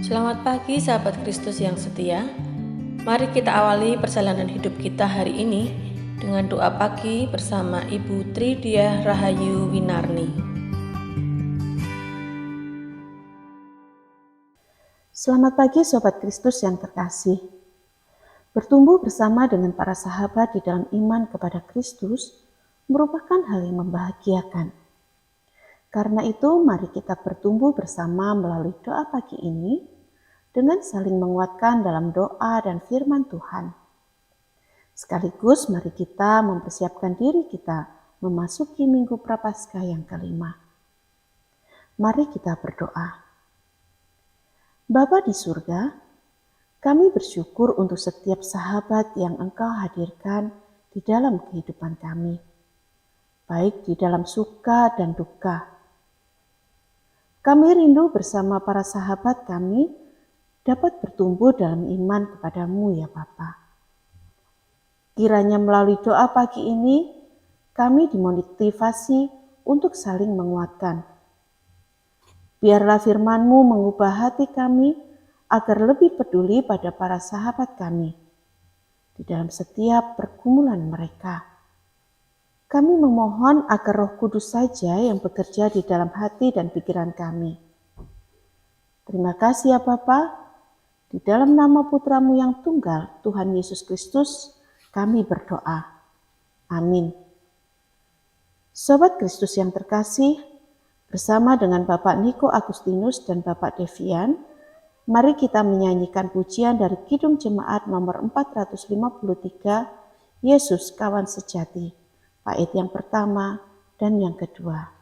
Selamat pagi sahabat Kristus yang setia. Mari kita awali perjalanan hidup kita hari ini dengan doa pagi bersama Ibu Tridiah Rahayu Winarni. Selamat pagi Sobat Kristus yang terkasih. Bertumbuh bersama dengan para sahabat di dalam iman kepada Kristus merupakan hal yang membahagiakan. Karena itu mari kita bertumbuh bersama melalui doa pagi ini dengan saling menguatkan dalam doa dan firman Tuhan. Sekaligus mari kita mempersiapkan diri kita memasuki Minggu Prapaskah yang kelima. Mari kita berdoa. Bapa di surga, kami bersyukur untuk setiap sahabat yang Engkau hadirkan di dalam kehidupan kami, baik di dalam suka dan duka. Kami rindu bersama para sahabat kami dapat bertumbuh dalam iman kepadamu ya Bapa. Kiranya melalui doa pagi ini, kami dimotivasi untuk saling menguatkan. Biarlah firman-Mu mengubah hati kami agar lebih peduli pada para sahabat kami di dalam setiap pergumulan mereka. Kami memohon agar Roh Kudus saja yang bekerja di dalam hati dan pikiran kami. Terima kasih ya Bapa, di dalam nama Putra-Mu yang tunggal, Tuhan Yesus Kristus, kami berdoa. Amin. Sobat Kristus yang terkasih, bersama dengan Bapak Niko Agustinus dan Bapak Devian, mari kita menyanyikan pujian dari Kidung Jemaat nomor 453, Yesus Kawan Sejati. Bait yang pertama dan yang kedua.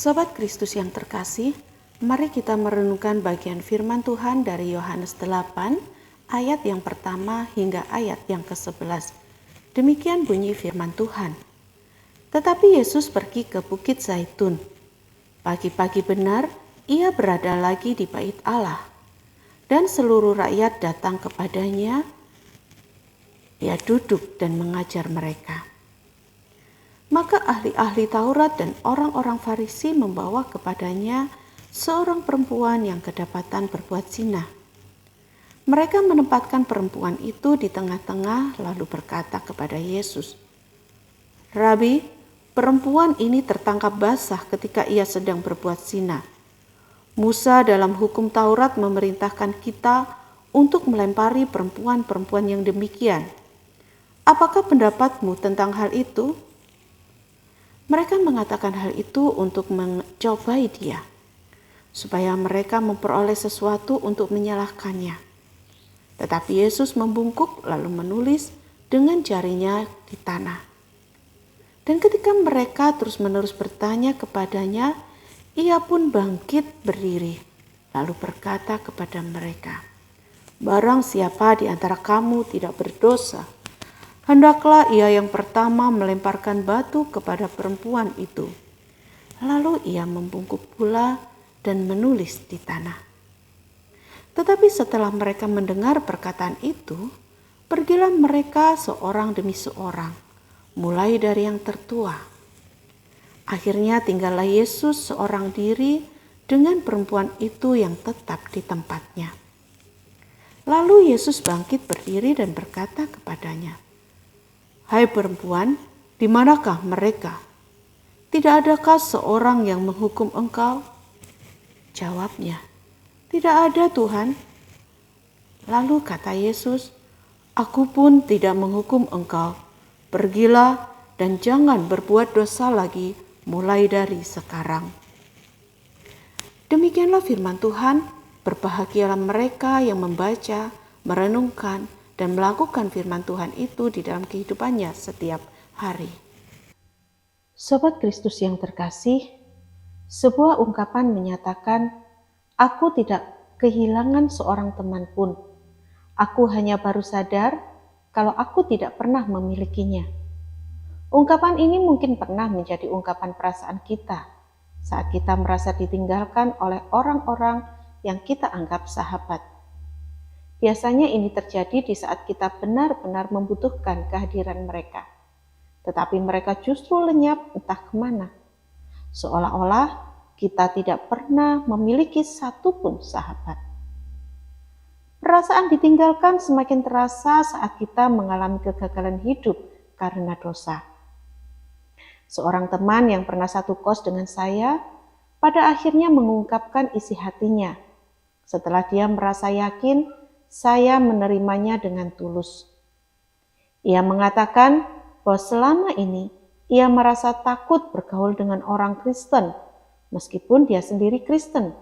Sobat Kristus yang terkasih, mari kita merenungkan bagian firman Tuhan dari Yohanes 8, ayat yang pertama hingga ayat yang ke-11. Demikian bunyi firman Tuhan. Tetapi Yesus pergi ke Bukit Zaitun. Pagi-pagi benar, ia berada lagi di bait Allah, dan seluruh rakyat datang kepadanya. Ia duduk dan mengajar mereka. Maka ahli-ahli Taurat dan orang-orang Farisi membawa kepadanya seorang perempuan yang kedapatan berbuat zina. Mereka menempatkan perempuan itu di tengah-tengah lalu berkata kepada Yesus, "Rabi, perempuan ini tertangkap basah ketika ia sedang berbuat zina. Musa dalam hukum Taurat memerintahkan kita untuk melempari perempuan-perempuan yang demikian. Apakah pendapatmu tentang hal itu?" Mereka mengatakan hal itu untuk mencobai dia, supaya mereka memperoleh sesuatu untuk menyalahkannya. Tetapi Yesus membungkuk lalu menulis dengan jarinya di tanah. Dan ketika mereka terus-menerus bertanya kepadanya, ia pun bangkit berdiri, lalu berkata kepada mereka, "Barang siapa di antara kamu tidak berdosa, hendaklah ia yang pertama melemparkan batu kepada perempuan itu." Lalu ia membungkuk pula dan menulis di tanah. Tetapi setelah mereka mendengar perkataan itu, pergilah mereka seorang demi seorang, mulai dari yang tertua. Akhirnya tinggallah Yesus seorang diri dengan perempuan itu yang tetap di tempatnya. Lalu Yesus bangkit berdiri dan berkata kepadanya, "Hai perempuan, di manakah mereka? Tidak adakah seorang yang menghukum engkau?" Jawabnya, "Tidak ada, Tuhan." Lalu kata Yesus, "Aku pun tidak menghukum engkau. Pergilah dan jangan berbuat dosa lagi mulai dari sekarang." Demikianlah firman Tuhan. Berbahagialah mereka yang membaca, merenungkan, dan melakukan firman Tuhan itu di dalam kehidupannya setiap hari. Sobat Kristus yang terkasih, sebuah ungkapan menyatakan, "Aku tidak kehilangan seorang teman pun. Aku hanya baru sadar kalau aku tidak pernah memilikinya." Ungkapan ini mungkin pernah menjadi ungkapan perasaan kita saat kita merasa ditinggalkan oleh orang-orang yang kita anggap sahabat. Biasanya ini terjadi di saat kita benar-benar membutuhkan kehadiran mereka, tetapi mereka justru lenyap entah kemana, seolah-olah kita tidak pernah memiliki satupun sahabat. Perasaan ditinggalkan semakin terasa saat kita mengalami kegagalan hidup karena dosa. Seorang teman yang pernah satu kos dengan saya, pada akhirnya mengungkapkan isi hatinya. Setelah dia merasa yakin, saya menerimanya dengan tulus. Ia mengatakan bahwa selama ini ia merasa takut bergaul dengan orang Kristen, meskipun dia sendiri Kristen.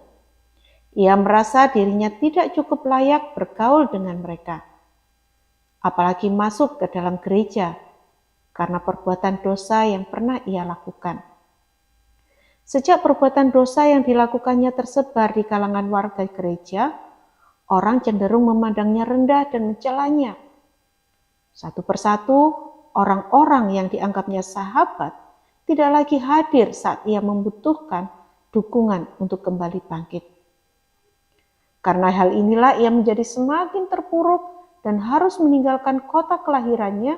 Ia merasa dirinya tidak cukup layak bergaul dengan mereka, apalagi masuk ke dalam gereja, karena perbuatan dosa yang pernah ia lakukan. Sejak perbuatan dosa yang dilakukannya tersebar di kalangan warga gereja, orang cenderung memandangnya rendah dan mencelanya. Satu persatu, orang-orang yang dianggapnya sahabat tidak lagi hadir saat ia membutuhkan dukungan untuk kembali bangkit. Karena hal inilah ia menjadi semakin terpuruk dan harus meninggalkan kota kelahirannya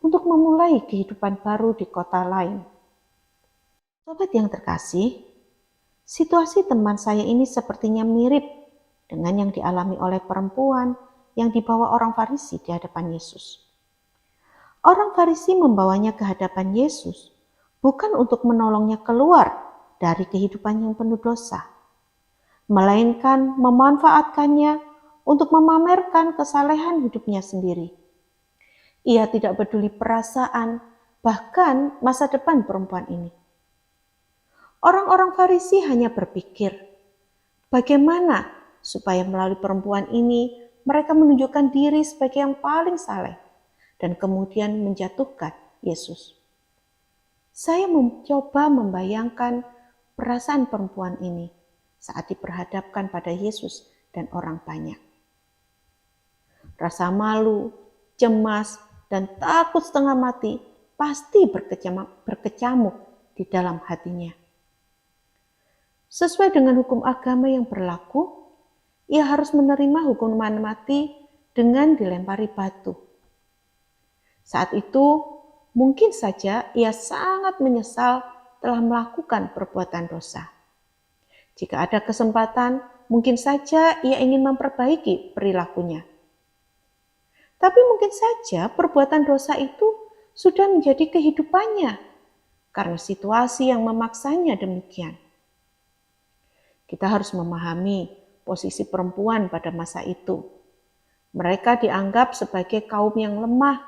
untuk memulai kehidupan baru di kota lain. Sobat yang terkasih, situasi teman saya ini sepertinya mirip dengan yang dialami oleh perempuan yang dibawa orang Farisi di hadapan Yesus. Orang Farisi membawanya ke hadapan Yesus bukan untuk menolongnya keluar dari kehidupan yang penuh dosa, melainkan memanfaatkannya untuk memamerkan kesalehan hidupnya sendiri. Ia tidak peduli perasaan, bahkan masa depan perempuan ini. Orang-orang Farisi hanya berpikir, bagaimana supaya melalui perempuan ini mereka menunjukkan diri sebagai yang paling saleh dan kemudian menjatuhkan Yesus. Saya mencoba membayangkan perasaan perempuan ini saat diperhadapkan pada Yesus dan orang banyak. Rasa malu, cemas, dan takut setengah mati pasti berkecamuk di dalam hatinya. Sesuai dengan hukum agama yang berlaku, ia harus menerima hukuman mati dengan dilempari batu. Saat itu, mungkin saja ia sangat menyesal telah melakukan perbuatan dosa. Jika ada kesempatan, mungkin saja ia ingin memperbaiki perilakunya. Tapi mungkin saja perbuatan dosa itu sudah menjadi kehidupannya karena situasi yang memaksanya demikian. Kita harus memahami posisi perempuan pada masa itu. Mereka dianggap sebagai kaum yang lemah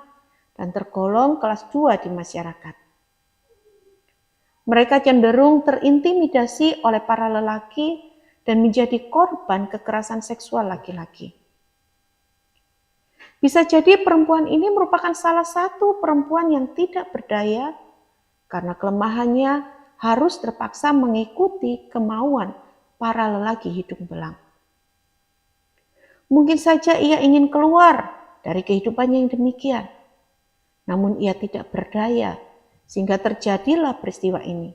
dan tergolong kelas 2 di masyarakat. Mereka cenderung terintimidasi oleh para lelaki dan menjadi korban kekerasan seksual laki-laki. Bisa jadi perempuan ini merupakan salah satu perempuan yang tidak berdaya karena kelemahannya harus terpaksa mengikuti kemauan para lelaki hidung belang. Mungkin saja ia ingin keluar dari kehidupannya yang demikian, namun ia tidak berdaya sehingga terjadilah peristiwa ini.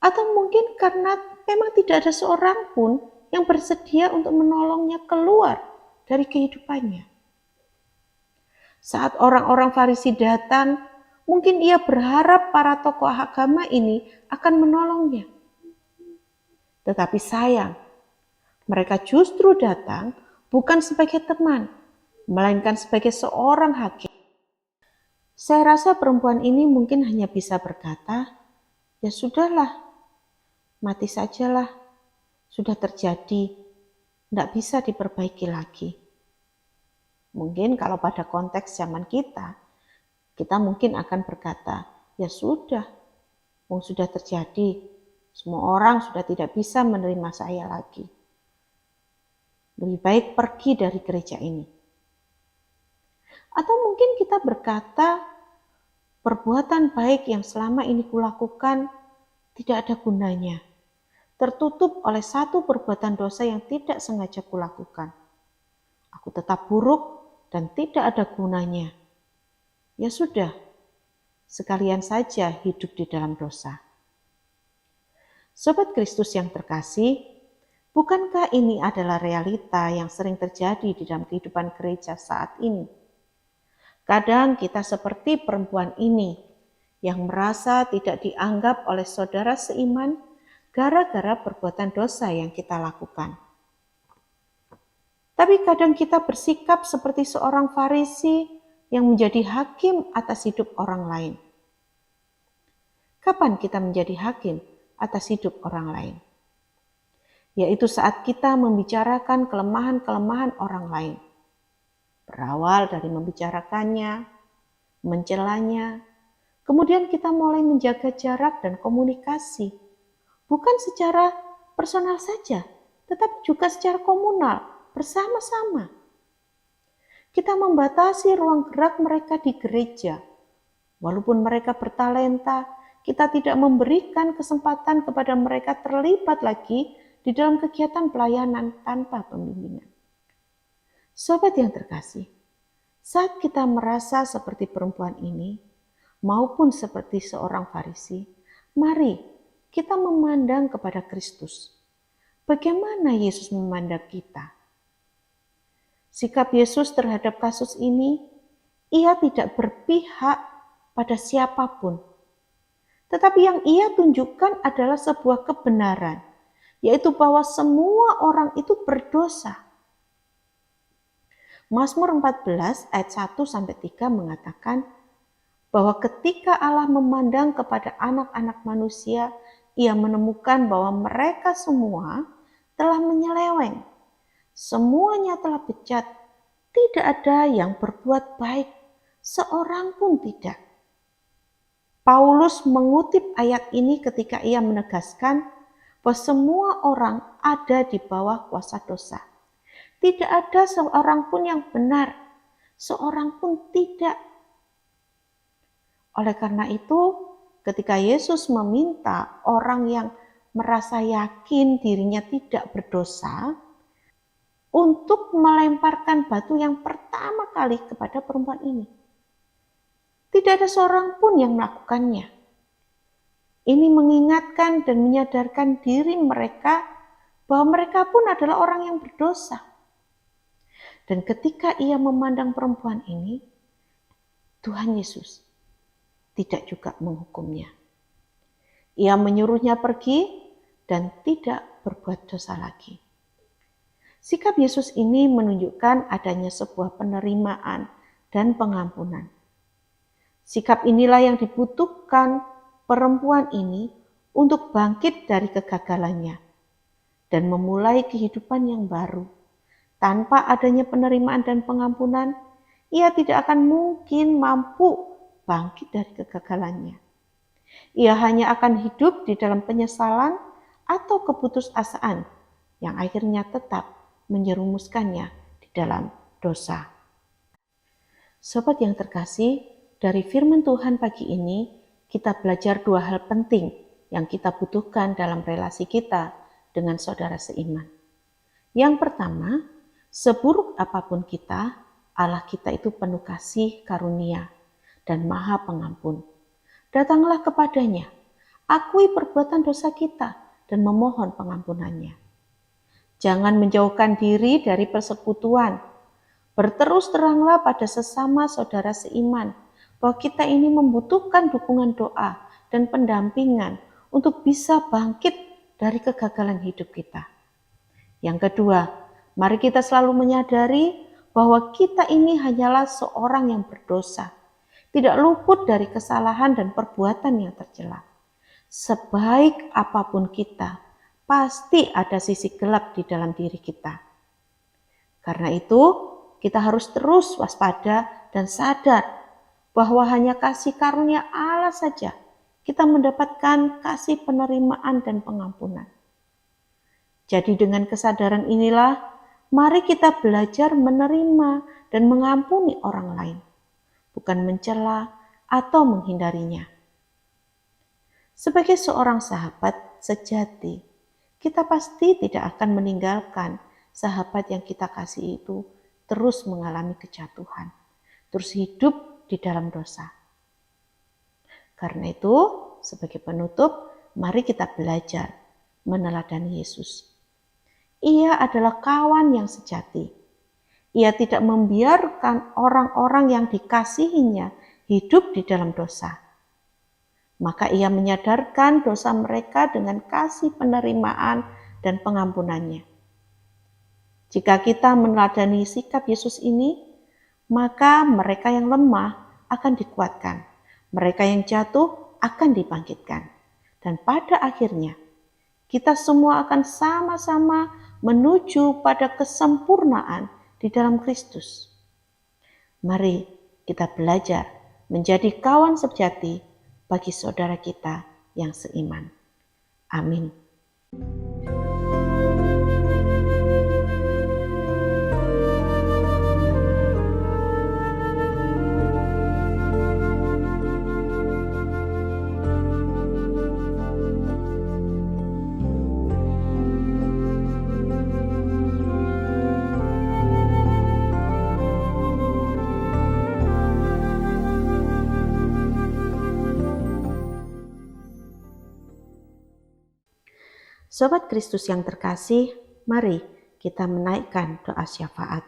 Atau mungkin karena memang tidak ada seorang pun yang bersedia untuk menolongnya keluar dari kehidupannya. Saat orang-orang Farisi datang, mungkin ia berharap para tokoh agama ini akan menolongnya. Tetapi sayang, mereka justru datang bukan sebagai teman, melainkan sebagai seorang hakim. Saya rasa perempuan ini mungkin hanya bisa berkata, ya sudahlah, mati sajalah, sudah terjadi, tidak bisa diperbaiki lagi. Mungkin kalau pada konteks zaman kita mungkin akan berkata, ya sudah, sudah terjadi, semua orang sudah tidak bisa menerima saya lagi. Lebih baik pergi dari gereja ini. Atau mungkin kita berkata, perbuatan baik yang selama ini kulakukan tidak ada gunanya, tertutup oleh satu perbuatan dosa yang tidak sengaja kulakukan. Aku tetap buruk dan tidak ada gunanya. Ya sudah, sekalian saja hidup di dalam dosa. Sobat Kristus yang terkasih, bukankah ini adalah realita yang sering terjadi di dalam kehidupan gereja saat ini? Kadang kita seperti perempuan ini yang merasa tidak dianggap oleh saudara seiman gara-gara perbuatan dosa yang kita lakukan. Tapi kadang kita bersikap seperti seorang Farisi yang menjadi hakim atas hidup orang lain. Kapan kita menjadi hakim atas hidup orang lain? Yaitu saat kita membicarakan kelemahan-kelemahan orang lain. Berawal dari membicarakannya, mencelanya, kemudian kita mulai menjaga jarak dan komunikasi. Bukan secara personal saja, tetapi juga secara komunal, bersama-sama. Kita membatasi ruang gerak mereka di gereja. Walaupun mereka bertalenta, kita tidak memberikan kesempatan kepada mereka terlibat lagi di dalam kegiatan pelayanan tanpa pembimbingan. Sobat yang terkasih, saat kita merasa seperti perempuan ini, maupun seperti seorang Farisi, mari kita memandang kepada Kristus. Bagaimana Yesus memandang kita? Sikap Yesus terhadap kasus ini, ia tidak berpihak pada siapapun. Tetapi yang ia tunjukkan adalah sebuah kebenaran, yaitu bahwa semua orang itu berdosa. Mazmur 14 ayat 1-3 mengatakan bahwa ketika Allah memandang kepada anak-anak manusia, ia menemukan bahwa mereka semua telah menyeleweng. Semuanya telah bejat, tidak ada yang berbuat baik, seorang pun tidak. Paulus mengutip ayat ini ketika ia menegaskan bahwa semua orang ada di bawah kuasa dosa. Tidak ada seorang pun yang benar, seorang pun tidak. Oleh karena itu, ketika Yesus meminta orang yang merasa yakin dirinya tidak berdosa untuk melemparkan batu yang pertama kali kepada perempuan ini. Tidak ada seorang pun yang melakukannya. Ini mengingatkan dan menyadarkan diri mereka bahwa mereka pun adalah orang yang berdosa. Dan ketika ia memandang perempuan ini, Tuhan Yesus tidak juga menghukumnya. Ia menyuruhnya pergi dan tidak berbuat dosa lagi. Sikap Yesus ini menunjukkan adanya sebuah penerimaan dan pengampunan. Sikap inilah yang dibutuhkan perempuan ini untuk bangkit dari kegagalannya dan memulai kehidupan yang baru. Tanpa adanya penerimaan dan pengampunan, ia tidak akan mungkin mampu bangkit dari kegagalannya. Ia hanya akan hidup di dalam penyesalan atau keputusasaan yang akhirnya tetap menjerumuskannya di dalam dosa. Sobat yang terkasih, dari firman Tuhan pagi ini kita belajar dua hal penting yang kita butuhkan dalam relasi kita dengan saudara seiman. Yang pertama, seburuk apapun kita, Allah kita itu penuh kasih karunia dan maha pengampun. Datanglah kepadanya, akui perbuatan dosa kita dan memohon pengampunannya. Jangan menjauhkan diri dari persekutuan. Berterus teranglah pada sesama saudara seiman bahwa kita ini membutuhkan dukungan doa dan pendampingan untuk bisa bangkit dari kegagalan hidup kita. Yang kedua, mari kita selalu menyadari bahwa kita ini hanyalah seorang yang berdosa, tidak luput dari kesalahan dan perbuatan yang tercela. Sebaik apapun kita, pasti ada sisi gelap di dalam diri kita. Karena itu, kita harus terus waspada dan sadar bahwa hanya kasih karunia Allah saja kita mendapatkan kasih penerimaan dan pengampunan. Jadi dengan kesadaran inilah, mari kita belajar menerima dan mengampuni orang lain, bukan mencela atau menghindarinya. Sebagai seorang sahabat sejati, kita pasti tidak akan meninggalkan sahabat yang kita kasih itu terus mengalami kejatuhan, terus hidup di dalam dosa. Karena itu, sebagai penutup, mari kita belajar meneladani Yesus. Ia adalah kawan yang sejati. Ia tidak membiarkan orang-orang yang dikasihinya hidup di dalam dosa. Maka ia menyadarkan dosa mereka dengan kasih penerimaan dan pengampunannya. Jika kita meneladani sikap Yesus ini, maka mereka yang lemah akan dikuatkan, mereka yang jatuh akan dibangkitkan. Dan pada akhirnya, kita semua akan sama-sama menuju pada kesempurnaan di dalam Kristus. Mari kita belajar menjadi kawan sejati bagi saudara kita yang seiman. Amin. Sobat Kristus yang terkasih, mari kita menaikkan doa syafaat.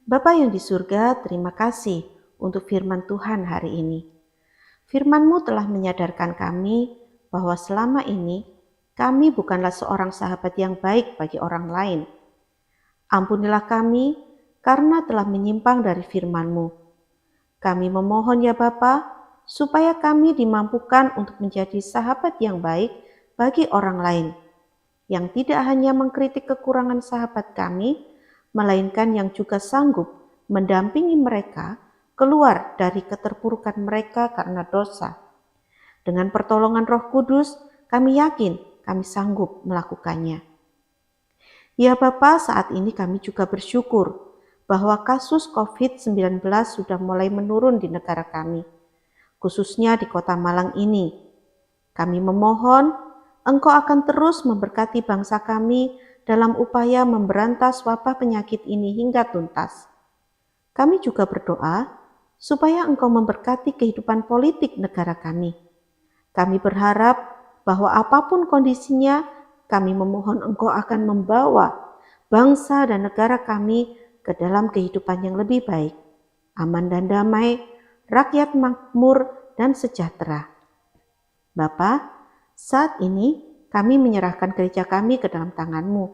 Bapa yang di surga, terima kasih untuk firman Tuhan hari ini. Firman-Mu telah menyadarkan kami bahwa selama ini kami bukanlah seorang sahabat yang baik bagi orang lain. Ampunilah kami karena telah menyimpang dari firman-Mu. Kami memohon ya Bapa, supaya kami dimampukan untuk menjadi sahabat yang baik bagi orang lain, yang tidak hanya mengkritik kekurangan sahabat kami, melainkan yang juga sanggup mendampingi mereka keluar dari keterpurukan mereka karena dosa. Dengan pertolongan Roh Kudus, kami yakin kami sanggup melakukannya. Ya Bapa, saat ini kami juga bersyukur bahwa kasus COVID-19 sudah mulai menurun di negara kami, khususnya di Kota Malang ini. Kami memohon Engkau akan terus memberkati bangsa kami dalam upaya memberantas wabah penyakit ini hingga tuntas. Kami juga berdoa supaya Engkau memberkati kehidupan politik negara kami. Kami berharap bahwa apapun kondisinya, kami memohon Engkau akan membawa bangsa dan negara kami ke dalam kehidupan yang lebih baik, aman dan damai, rakyat makmur dan sejahtera. Bapa, saat ini kami menyerahkan gereja kami ke dalam tangan-Mu,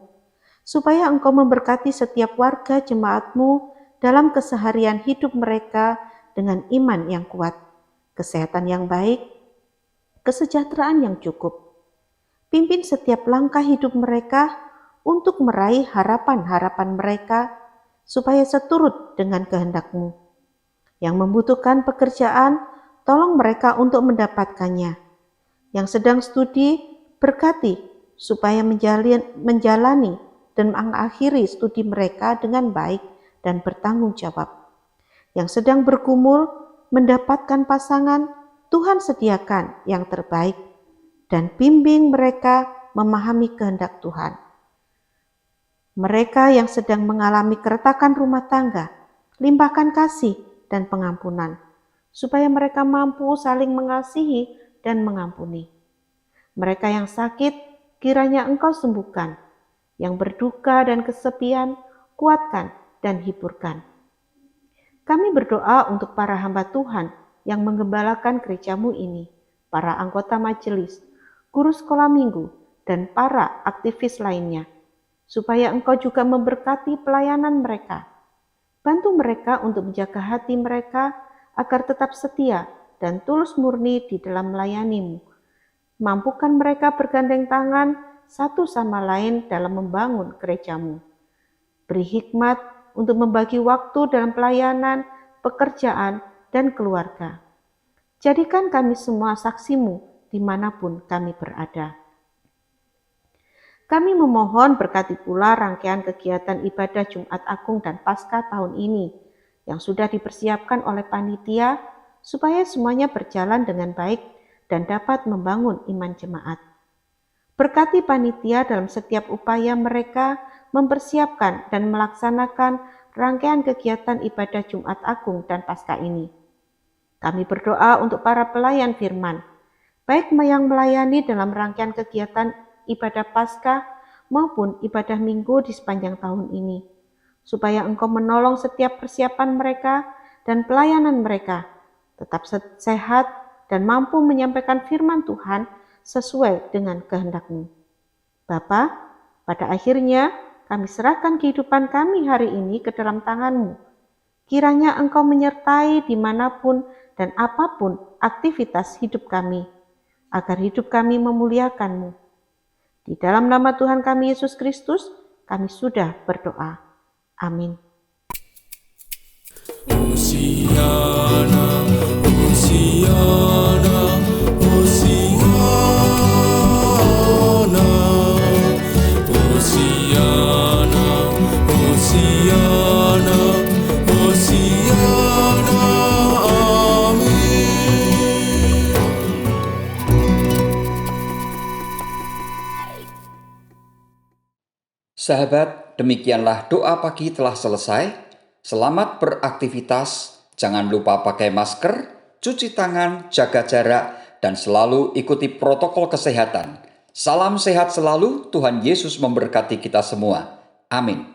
supaya Engkau memberkati setiap warga jemaat-Mu dalam keseharian hidup mereka dengan iman yang kuat, kesehatan yang baik, kesejahteraan yang cukup. Pimpin setiap langkah hidup mereka untuk meraih harapan-harapan mereka, supaya seturut dengan kehendak-Mu. Yang membutuhkan pekerjaan, tolong mereka untuk mendapatkannya. Yang sedang studi, berkati supaya menjalani dan mengakhiri studi mereka dengan baik dan bertanggung jawab. Yang sedang bergumul, mendapatkan pasangan, Tuhan sediakan yang terbaik dan bimbing mereka memahami kehendak Tuhan. Mereka yang sedang mengalami keretakan rumah tangga, limpahkan kasih dan pengampunan, supaya mereka mampu saling mengasihi dan mengampuni. Mereka yang sakit, kiranya Engkau sembuhkan. Yang berduka dan kesepian, kuatkan dan hiburkan. Kami berdoa untuk para hamba Tuhan yang menggembalakan gereja-Mu ini, para anggota majelis, guru sekolah minggu, dan para aktivis lainnya, supaya Engkau juga memberkati pelayanan mereka. Bantu mereka untuk menjaga hati mereka agar tetap setia dan tulus murni di dalam melayani-Mu. Mampukan mereka bergandeng tangan satu sama lain dalam membangun gereja-Mu. Beri hikmat untuk membagi waktu dalam pelayanan, pekerjaan, dan keluarga. Jadikan kami semua saksi-Mu dimanapun kami berada. Kami memohon berkati pula rangkaian kegiatan ibadah Jumat Agung dan Paskah tahun ini yang sudah dipersiapkan oleh panitia supaya semuanya berjalan dengan baik dan dapat membangun iman jemaat. Berkati panitia dalam setiap upaya mereka mempersiapkan dan melaksanakan rangkaian kegiatan ibadah Jumat Agung dan Paskah ini. Kami berdoa untuk para pelayan firman, baik yang melayani dalam rangkaian kegiatan ibadah Paskah maupun ibadah Minggu di sepanjang tahun ini, supaya Engkau menolong setiap persiapan mereka dan pelayanan mereka tetap sehat dan mampu menyampaikan firman Tuhan sesuai dengan kehendak-Mu. Bapa, pada akhirnya kami serahkan kehidupan kami hari ini ke dalam tangan-Mu. Kiranya Engkau menyertai dimanapun dan apapun aktivitas hidup kami, agar hidup kami memuliakan-Mu. Di dalam nama Tuhan kami Yesus Kristus, kami sudah berdoa. Amin. Hosiana, Hosiana, Hosiana, Hosiana, Hosiana, Hosiana, amin. Sahabat, demikianlah doa pagi telah selesai. Selamat beraktivitas, jangan lupa pakai masker, cuci tangan, jaga jarak, dan selalu ikuti protokol kesehatan. Salam sehat selalu, Tuhan Yesus memberkati kita semua. Amin.